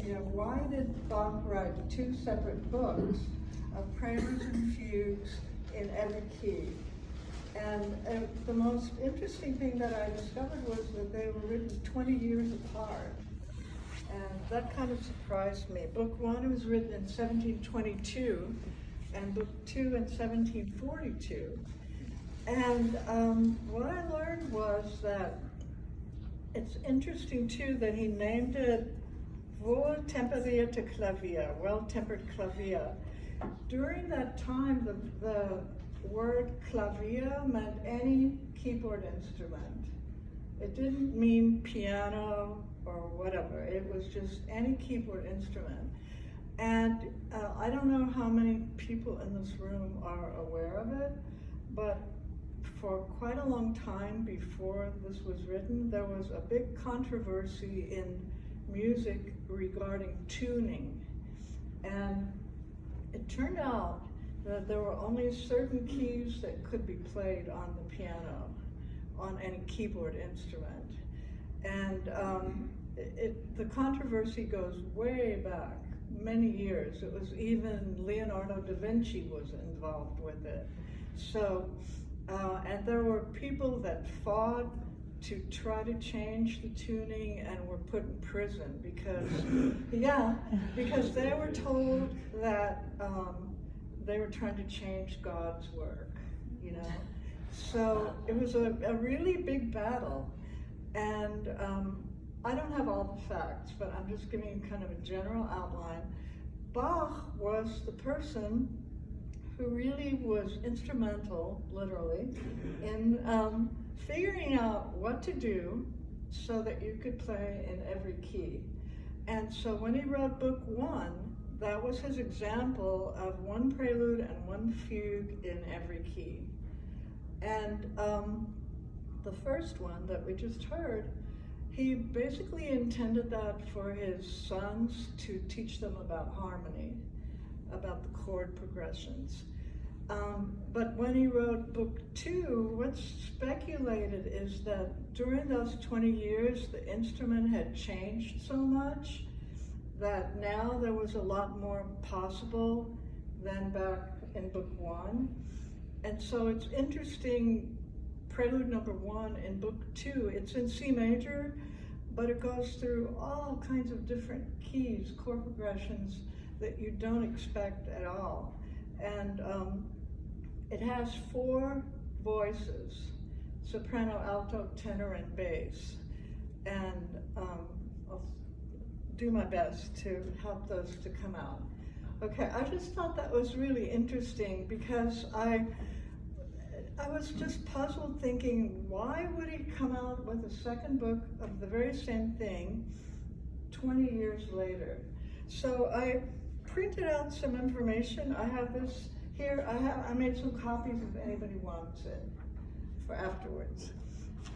idea, why did Bach write two separate books of preludes and fugues in every key? And the most interesting thing that I discovered was that they were written 20 years apart. And that kind of surprised me. Book one was written in 1722, and book two in 1742. And what I learned was that it's interesting too that he named it Wohltemperierte Klavier, well-tempered clavier. During that time, the word clavier meant any keyboard instrument. It didn't mean piano or whatever. It was just any keyboard instrument. And I don't know how many people in this room are aware of it, but for quite a long time before this was written, there was a big controversy in music regarding tuning. And it turned out that there were only certain keys that could be played on the piano, on any keyboard instrument. And the controversy goes way back, many years. It was even Leonardo da Vinci was involved with it. So, and there were people that fought to try to change the tuning and were put in prison because, because they were told that they were trying to change God's work, you know. So it was a really big battle. And I don't have all the facts, but I'm just giving kind of a general outline. Bach was the person who really was instrumental, literally, in figuring out what to do so that you could play in every key. And so when he wrote book one, that was his example of one prelude and one fugue in every key. And the first one that we just heard, he basically intended that for his sons to teach them about harmony, about the chord progressions. But when he wrote book two, what's speculated is that during those 20 years, the instrument had changed so much that now there was a lot more possible than back in book one. And so it's interesting, prelude number one in book two, it's in C major, but it goes through all kinds of different keys, chord progressions that you don't expect at all. And it has four voices, soprano, alto, tenor, and bass. And I'll do my best to help those to come out. Okay, I just thought that was really interesting because I was just puzzled thinking, why would he come out with a second book of the very same thing 20 years later? So I printed out some information. I have this here. I made some copies if anybody wants it for afterwards.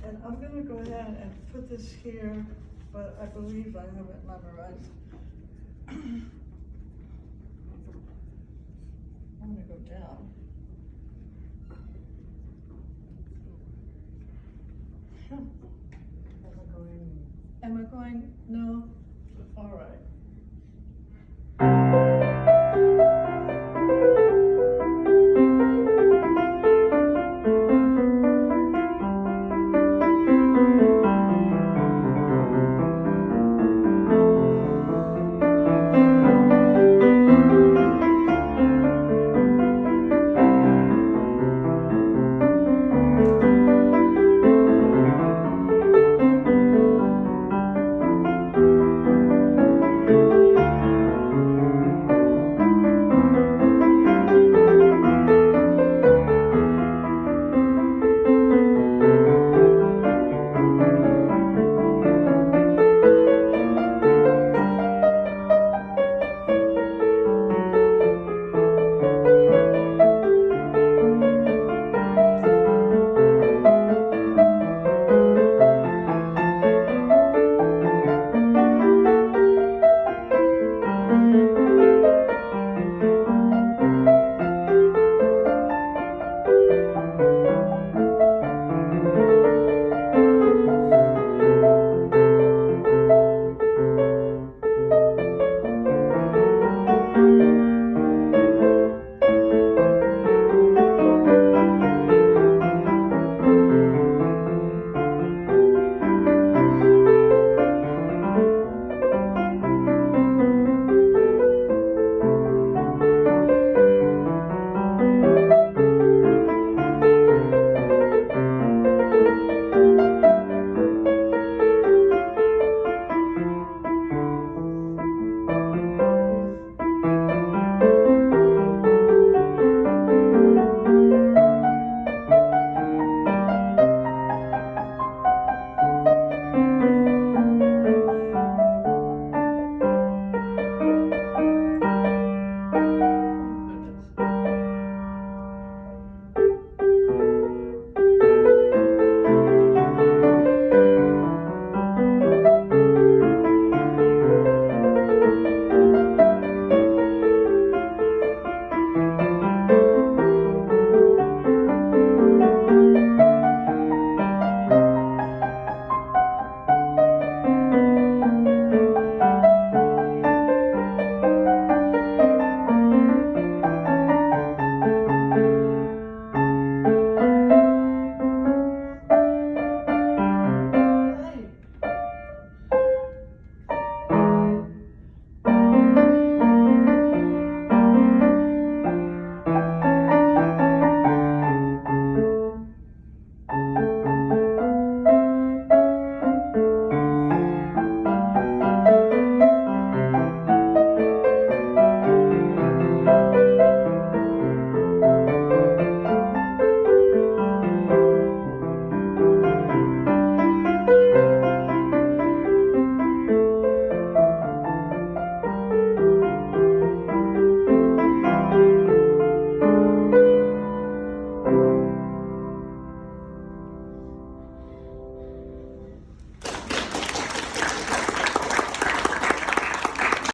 And I'm going to go ahead and put this here, but I believe I have it memorized. I'm going to go down. Am I going? No.